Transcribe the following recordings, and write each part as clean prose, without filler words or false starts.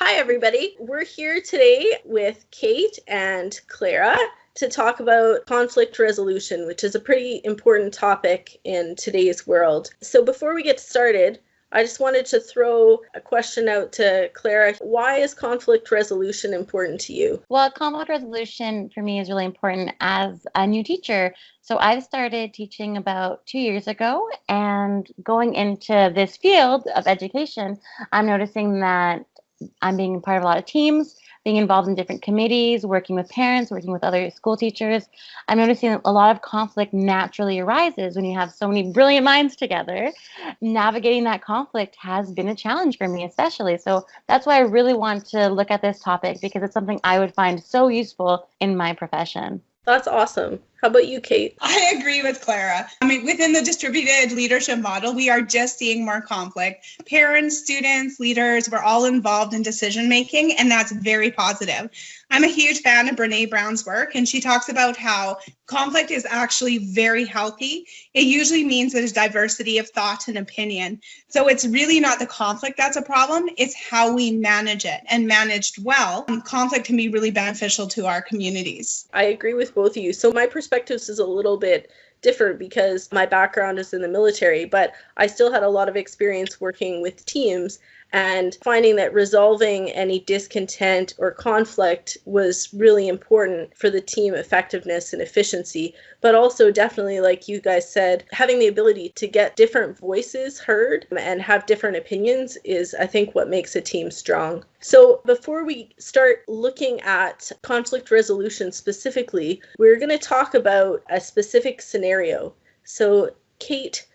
Hi, everybody. We're here today with Kate and Clara to talk about conflict resolution, which is a pretty important topic in today's world. So before we get started, I just wanted to throw a question out to Clara. Why is conflict resolution important to you? Well, conflict resolution for me is really important as a new teacher. So I've started teaching about 2 years ago, and going into this field of education, I'm noticing that I'm being part of a lot of teams, being involved in different committees, working with parents, working with other school teachers. I'm noticing a lot of conflict naturally arises when you have so many brilliant minds together. Navigating that conflict has been a challenge for me, especially. So that's why I really want to look at this topic, because it's something I would find so useful in my profession. That's awesome. How about you, Kate? I agree with Clara. Within the distributed leadership model, we are just seeing more conflict. Parents, students, leaders, we're all involved in decision making, and that's very positive. I'm a huge fan of Brene Brown's work, and she talks about how conflict is actually very healthy. It usually means there's diversity of thought and opinion. So it's really not the conflict that's a problem, it's how we manage it. And managed well, conflict can be really beneficial to our communities. I agree with both of you. So my perspectives is a little bit different because my background is in the military, but I still had a lot of experience working with teams and finding that resolving any discontent or conflict was really important for the team effectiveness and efficiency. But also definitely, like you guys said, having the ability to get different voices heard and have different opinions is, I think, what makes a team strong. So before we start looking at conflict resolution specifically, we're going to talk about a specific scenario. So Kate,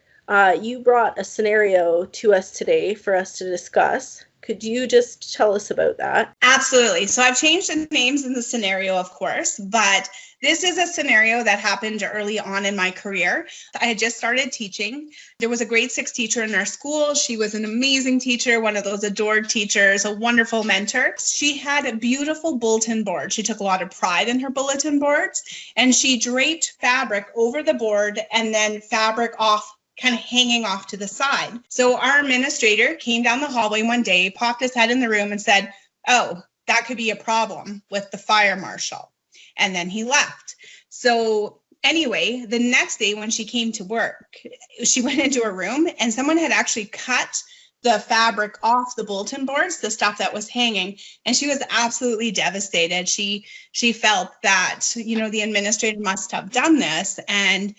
you brought a scenario to us today for us to discuss. Could you just tell us about that? Absolutely. So I've changed the names in the scenario, of course, but this is a scenario that happened early on in my career. I had just started teaching. There was a grade 6 teacher in our school. She was an amazing teacher, one of those adored teachers, a wonderful mentor. She had a beautiful bulletin board. She took a lot of pride in her bulletin boards, and she draped fabric over the board and then fabric off, kind of hanging off to the side. So our administrator came down the hallway one day, popped his head in the room and said, "Oh, that could be a problem with the fire marshal." And then he left. So anyway, the next day when she came to work, she went into her room and someone had actually cut the fabric off the bulletin boards, the stuff that was hanging, and she was absolutely devastated. She felt that, the administrator must have done this, and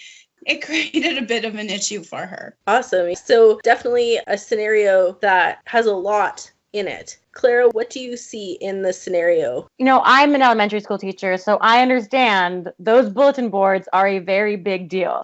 it created a bit of an issue for her. Awesome. So definitely a scenario that has a lot in it. Clara, what do you see in the scenario? I'm an elementary school teacher, so I understand those bulletin boards are a very big deal.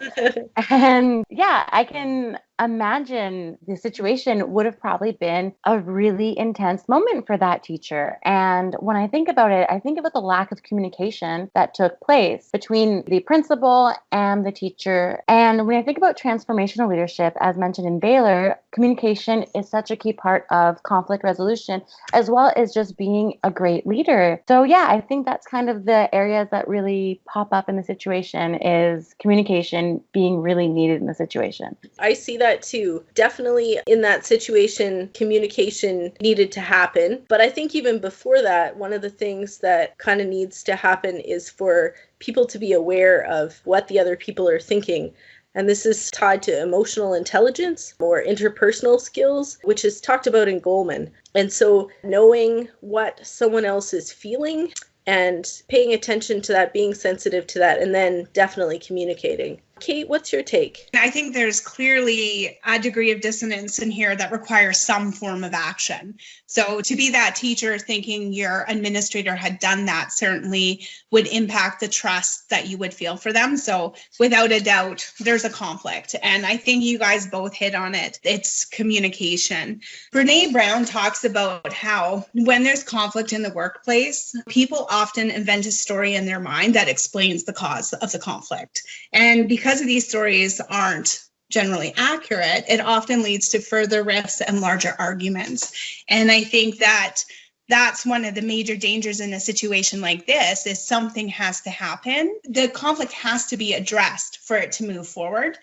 And yeah, I can imagine the situation would have probably been a really intense moment for that teacher. And when I think about it, I think about the lack of communication that took place between the principal and the teacher. And when I think about transformational leadership, as mentioned in Baylor, communication is such a key part of conflict resolution, as well as just being a great leader. So yeah, I think that's kind of the areas that really pop up in the situation, is communication being really needed in the situation. I see that too. Definitely in that situation, communication needed to happen. But I think even before that, one of the things that kind of needs to happen is for people to be aware of what the other people are thinking. And this is tied to emotional intelligence or interpersonal skills, which is talked about in Goleman. And so knowing what someone else is feeling and paying attention to that, being sensitive to that, and then definitely communicating. Kate, what's your take? I think there's clearly a degree of dissonance in here that requires some form of action. So to be that teacher thinking your administrator had done that certainly would impact the trust that you would feel for them. So without a doubt, there's a conflict. And I think you guys both hit on it. It's communication. Brene Brown talks about how when there's conflict in the workplace, people often invent a story in their mind that explains the cause of the conflict. And because these stories aren't generally accurate, it often leads to further rifts and larger arguments. And I think that that's one of the major dangers in a situation like this, is something has to happen. The conflict has to be addressed for it to move forward.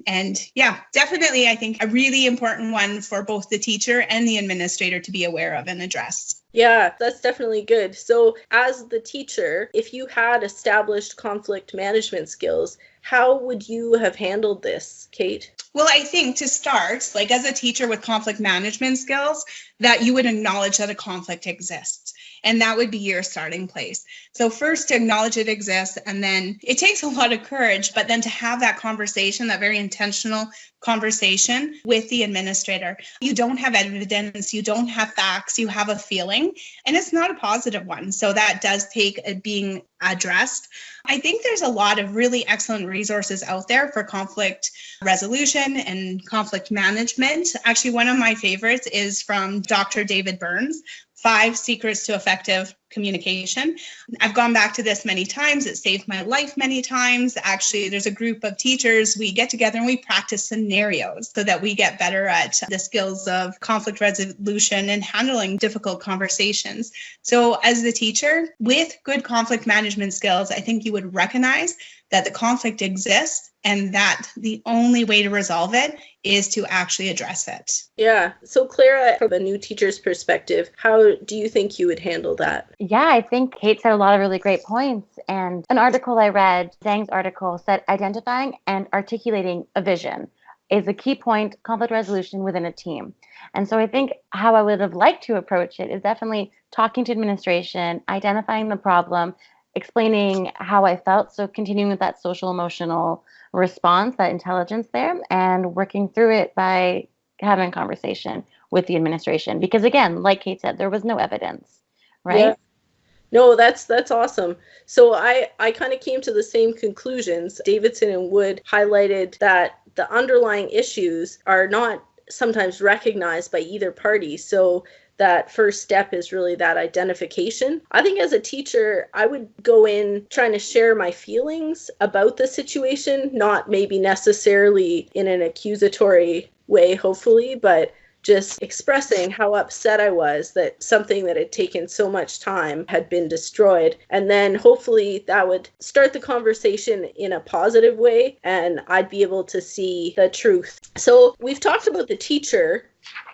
And yeah, definitely, I think a really important one for both the teacher and the administrator to be aware of and address. Yeah, that's definitely good. So, as the teacher, if you had established conflict management skills, how would you have handled this, Kate? Well, I think to start, like as a teacher with conflict management skills, that you would acknowledge that a conflict exists. And that would be your starting place. So first to acknowledge it exists, and then it takes a lot of courage, but then to have that conversation, that very intentional conversation with the administrator. You don't have evidence, you don't have facts, you have a feeling, and it's not a positive one. So that does take being addressed. I think there's a lot of really excellent resources out there for conflict resolution and conflict management. Actually, one of my favorites is from Dr. David Burns, 5 Secrets to Effective Communication. I've gone back to this many times. It saved my life many times. Actually, there's a group of teachers. We get together and we practice scenarios so that we get better at the skills of conflict resolution and handling difficult conversations. So as the teacher, with good conflict management skills, I think you would recognize that the conflict exists and that the only way to resolve it is to actually address it. Yeah. So, Clara, from a new teacher's perspective, how do you think you would handle that? Yeah, I think Kate said a lot of really great points. And an article I read, Zhang's article, said identifying and articulating a vision is a key point conflict resolution within a team. And so I think how I would have liked to approach it is definitely talking to administration, identifying the problem, explaining how I felt. So continuing with that social emotional response, that intelligence there, and working through it by having a conversation with the administration. Because again, like Kate said, there was no evidence, right? Yeah. No, that's awesome. So I kind of came to the same conclusions. Davidson and Wood highlighted that the underlying issues are not sometimes recognized by either party. So that first step is really that identification. I think as a teacher, I would go in trying to share my feelings about the situation, not maybe necessarily in an accusatory way, hopefully, but just expressing how upset I was that something that had taken so much time had been destroyed. And then hopefully that would start the conversation in a positive way and I'd be able to see the truth. So we've talked about the teacher,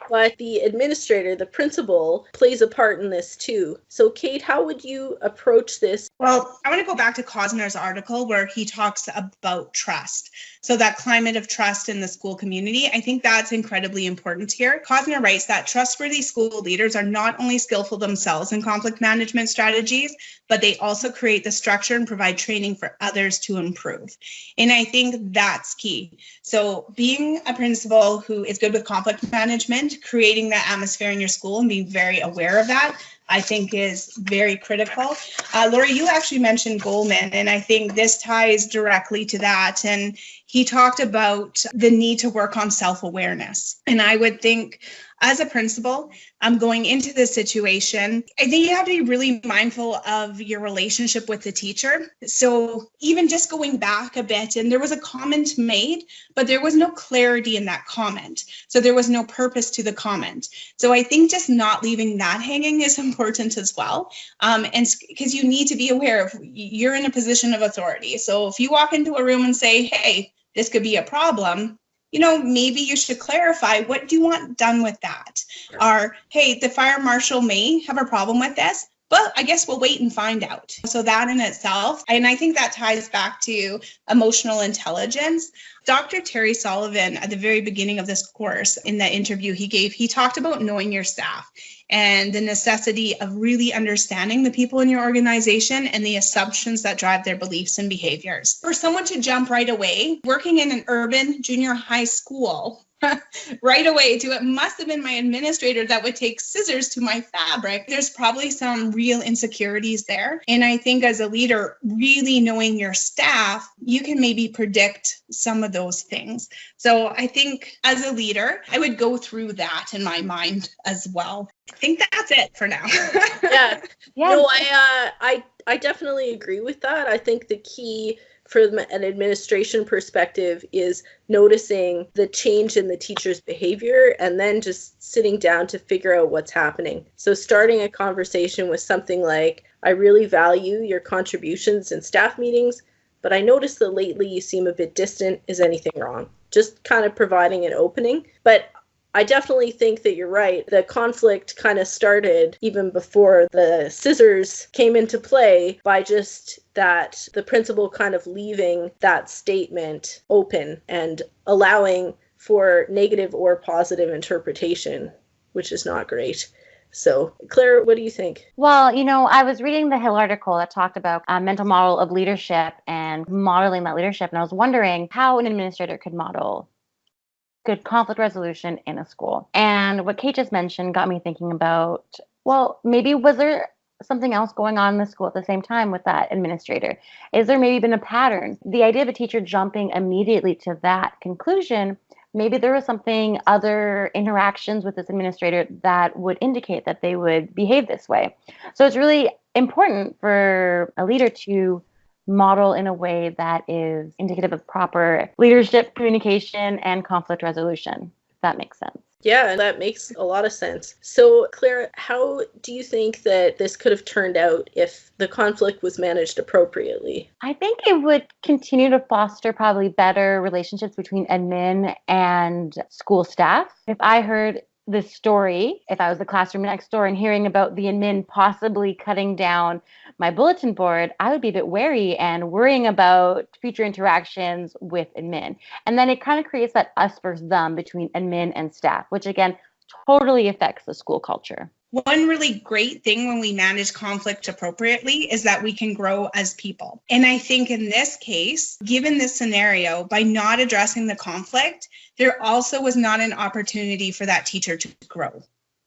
but the administrator, the principal, plays a part in this too. So Kate, how would you approach this? Well, I want to go back to Cosner's article where he talks about trust. So that climate of trust in the school community, I think that's incredibly important here. Cosner writes that trustworthy school leaders are not only skillful themselves in conflict management strategies, but they also create the structure and provide training for others to improve. And I think that's key. So being a principal who is good with conflict management, creating that atmosphere in your school and being very aware of that, I think is very critical. Lorri, you actually mentioned Goleman, and I think this ties directly to that. And he talked about the need to work on self-awareness. And I would think as a principal, I'm going into this situation, I think you have to be really mindful of your relationship with the teacher. So even just going back a bit, and there was a comment made, but there was no clarity in that comment. So there was no purpose to the comment. So I think just not leaving that hanging is important as well. And because you need to be aware of you're in a position of authority. So if you walk into a room and say, hey, this could be a problem, maybe you should clarify, what do you want done with that? Or, hey, the fire marshal may have a problem with this, but I guess we'll wait and find out. So that in itself, and I think that ties back to emotional intelligence. Dr. Terry Sullivan, at the very beginning of this course, in the interview he gave, he talked about knowing your staff and the necessity of really understanding the people in your organization and the assumptions that drive their beliefs and behaviors. For someone to jump right away, working in an urban junior high school, right away to it must have been my administrator that would take scissors to my fabric. There's probably some real insecurities there. And I think as a leader, really knowing your staff, you can maybe predict some of those things. So I think as a leader, I would go through that in my mind as well. I think that's it for now. Yeah. Yeah. No, I definitely agree with that. I think the key from an administration perspective is noticing the change in the teacher's behavior and then just sitting down to figure out what's happening. So starting a conversation with something like, I really value your contributions in staff meetings, but I noticed that lately you seem a bit distant. Is anything wrong? Just kind of providing an opening. But I definitely think that you're right. The conflict kind of started even before the scissors came into play by just that the principal kind of leaving that statement open and allowing for negative or positive interpretation, which is not great. So, Clara, what do you think? Well, I was reading the Hill article that talked about a mental model of leadership and modeling that leadership. And I was wondering how an administrator could model good conflict resolution in a school. And what Kate just mentioned got me thinking about, well, maybe was there something else going on in the school at the same time with that administrator? Is there maybe been a pattern? The idea of a teacher jumping immediately to that conclusion, maybe there was something, other interactions with this administrator that would indicate that they would behave this way. So it's really important for a leader to model in a way that is indicative of proper leadership, communication, and conflict resolution, if that makes sense. Yeah, that makes a lot of sense. So, Clara, how do you think that this could have turned out if the conflict was managed appropriately? I think it would continue to foster probably better relationships between admin and school staff. If I heard this story, if I was the classroom next door and hearing about the admin possibly cutting down my bulletin board, I would be a bit wary and worrying about future interactions with admin. And then it kind of creates that us versus them between admin and staff, which again, totally affects the school culture. One really great thing when we manage conflict appropriately is that we can grow as people. And I think in this case, given this scenario, by not addressing the conflict, there also was not an opportunity for that teacher to grow,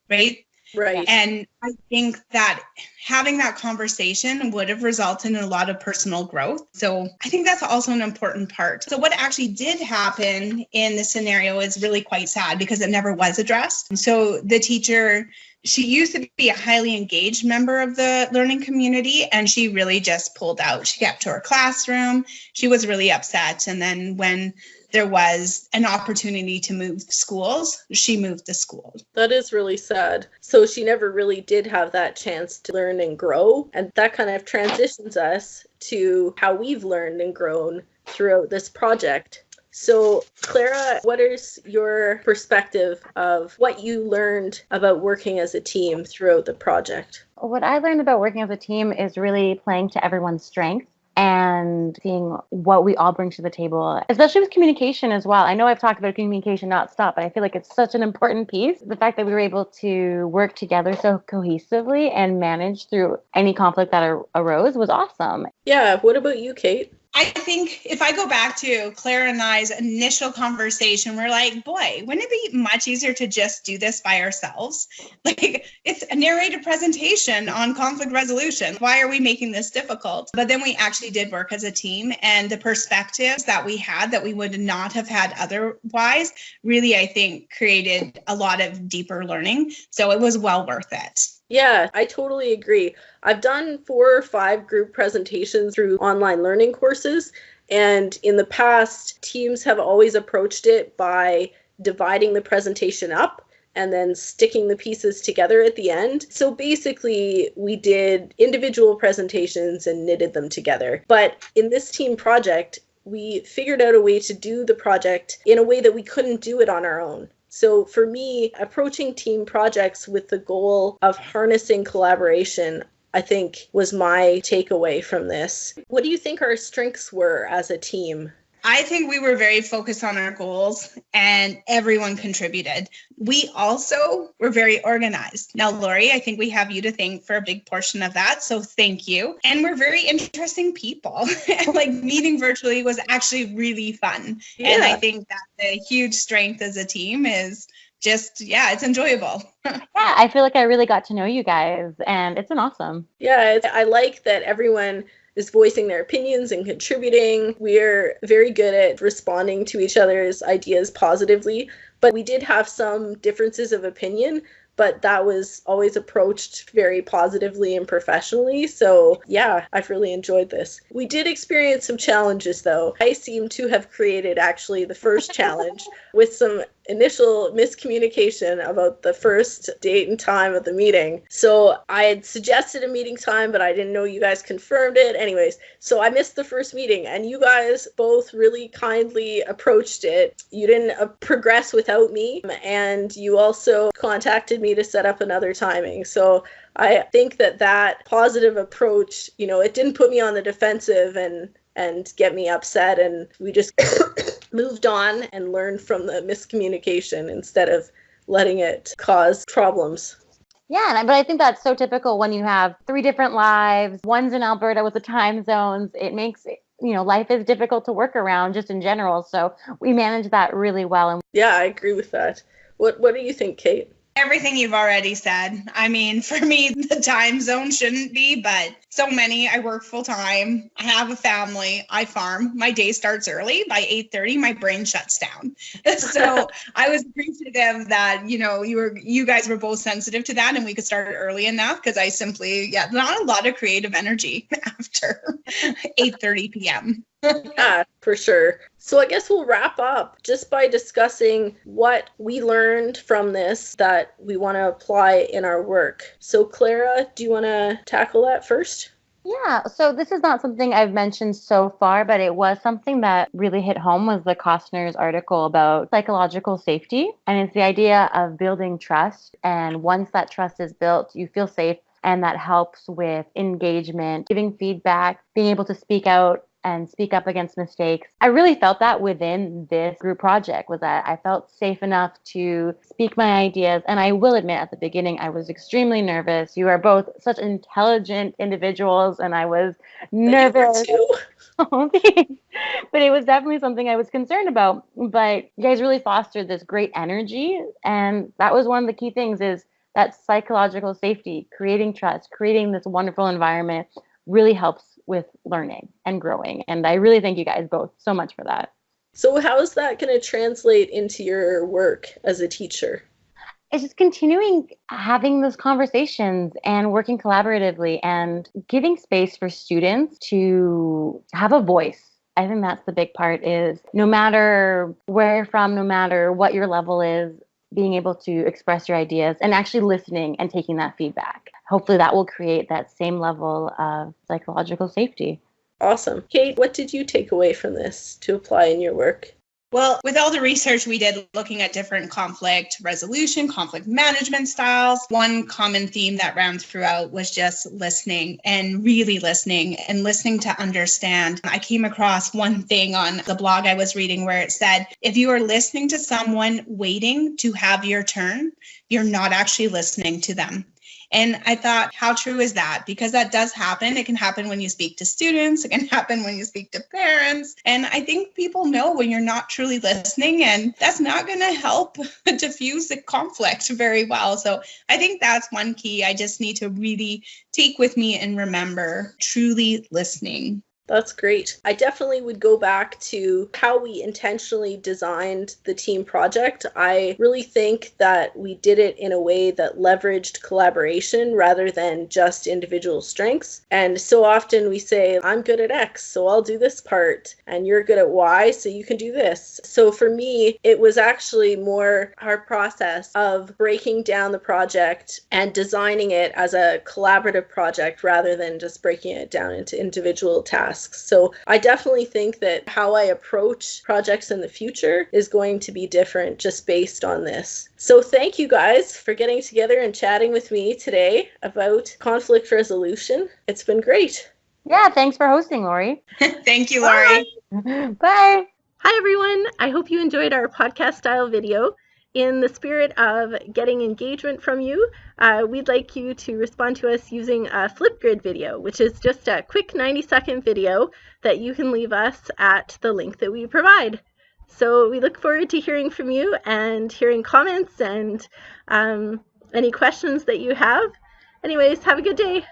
right? Right. And I think that having that conversation would have resulted in a lot of personal growth. So I think that's also an important part. So what actually did happen in the scenario is really quite sad because it never was addressed. So the teacher, she used to be a highly engaged member of the learning community, and she really just pulled out. She kept to her classroom. She was really upset. And then when there was an opportunity to move schools, she moved the school. That is really sad. So she never really did have that chance to learn and grow. And that kind of transitions us to how we've learned and grown throughout this project. So, Clara, what is your perspective of what you learned about working as a team throughout the project? What I learned about working as a team is really playing to everyone's strengths and seeing what we all bring to the table, especially with communication as well. I know I've talked about communication not stop, but I feel like it's such an important piece. The fact that we were able to work together so cohesively and manage through any conflict that arose was awesome. Yeah, what about you, Kate? I think if I go back to Clara and I's initial conversation, we're like, boy, wouldn't it be much easier to just do this by ourselves? Like, it's a narrated presentation on conflict resolution. Why are we making this difficult? But then we actually did work as a team, and the perspectives that we had that we would not have had otherwise really, I think, created a lot of deeper learning. So it was well worth it. Yeah, I totally agree. I've done 4 or 5 group presentations through online learning courses, and in the past, teams have always approached it by dividing the presentation up and then sticking the pieces together at the end. So basically, we did individual presentations and knitted them together. But in this team project, we figured out a way to do the project in a way that we couldn't do it on our own. So for me, approaching team projects with the goal of harnessing collaboration, I think, was my takeaway from this. What do you think our strengths were as a team? I think we were very focused on our goals and everyone contributed. We also were very organized. Now, Lorri, I think we have you to thank for a big portion of that. So thank you. And we're very interesting people. Like meeting virtually was actually really fun. Yeah. And I think that the huge strength as a team is just, it's enjoyable. Yeah, I feel like I really got to know you guys and it's been awesome. Yeah, I like that everyone is voicing their opinions and contributing. We're very good at responding to each other's ideas positively, but we did have some differences of opinion, but that was always approached very positively and professionally. So yeah, I've really enjoyed this. We did experience some challenges though. I seem to have created actually the first challenge with some initial miscommunication about the first date and time of the meeting. So I had suggested a meeting time, but I didn't know you guys confirmed it. Anyways, so I missed the first meeting, and you guys both really kindly approached it. You didn't progress without me, and you also contacted me to set up another timing. So I think that positive approach, it didn't put me on the defensive and get me upset, and we just moved on and learned from the miscommunication instead of letting it cause problems. Yeah, but I think that's so typical when you have 3 different lives. One's in Alberta with the time zones. It makes life is difficult to work around just in general. So we manage that really well. And yeah, I agree with that. What do you think, Kate? Everything you've already said. I mean, for me, the time zone shouldn't be, but so many. I work full time. I have a family. I farm. My day starts early. By 8:30, my brain shuts down. So I was appreciative that, you guys were both sensitive to that and we could start early enough because I simply, not a lot of creative energy after 8:30 p.m. Yeah, for sure. So I guess we'll wrap up just by discussing what we learned from this that we want to apply in our work. So Clara, do you want to tackle that first? Yeah, so this is not something I've mentioned so far, but it was something that really hit home was the Costner's article about psychological safety. And it's the idea of building trust. And once that trust is built, you feel safe. And that helps with engagement, giving feedback, being able to speak out and speak up against mistakes. I really felt that within this group project was that I felt safe enough to speak my ideas. And I will admit at the beginning, I was extremely nervous. You are both such intelligent individuals and I was nervous. But it was definitely something I was concerned about. But you guys really fostered this great energy. And that was one of the key things is that psychological safety, creating trust, creating this wonderful environment really helps with learning and growing. And I really thank you guys both so much for that. So how is that going to translate into your work as a teacher? It's just continuing having those conversations and working collaboratively and giving space for students to have a voice. I think that's the big part is no matter where you're from, no matter what your level is, being able to express your ideas and actually listening and taking that feedback. Hopefully that will create that same level of psychological safety. Awesome. Kate, what did you take away from this to apply in your work? Well, with all the research we did looking at different conflict resolution, conflict management styles, one common theme that ran throughout was just listening and really listening and listening to understand. I came across one thing on the blog I was reading where it said, if you are listening to someone waiting to have your turn, you're not actually listening to them. And I thought, how true is that? Because that does happen. It can happen when you speak to students. It can happen when you speak to parents. And I think people know when you're not truly listening, and that's not going to help diffuse the conflict very well. So I think that's one key I just need to really take with me and remember, truly listening. That's great. I definitely would go back to how we intentionally designed the team project. I really think that we did it in a way that leveraged collaboration rather than just individual strengths. And so often we say, I'm good at X, so I'll do this part, and you're good at Y, so you can do this. So for me, it was actually more our process of breaking down the project and designing it as a collaborative project rather than just breaking it down into individual tasks. So I definitely think that how I approach projects in the future is going to be different just based on this. So thank you guys for getting together and chatting with me today about conflict resolution. It's been great. Yeah, thanks for hosting, Lorri. Thank you, Lorri. Bye. Hi, everyone. I hope you enjoyed our podcast style video. In the spirit of getting engagement from you, we'd like you to respond to us using a Flipgrid video, which is just a quick 90-second video that you can leave us at the link that we provide. So we look forward to hearing from you and hearing comments and any questions that you have. Anyways, have a good day.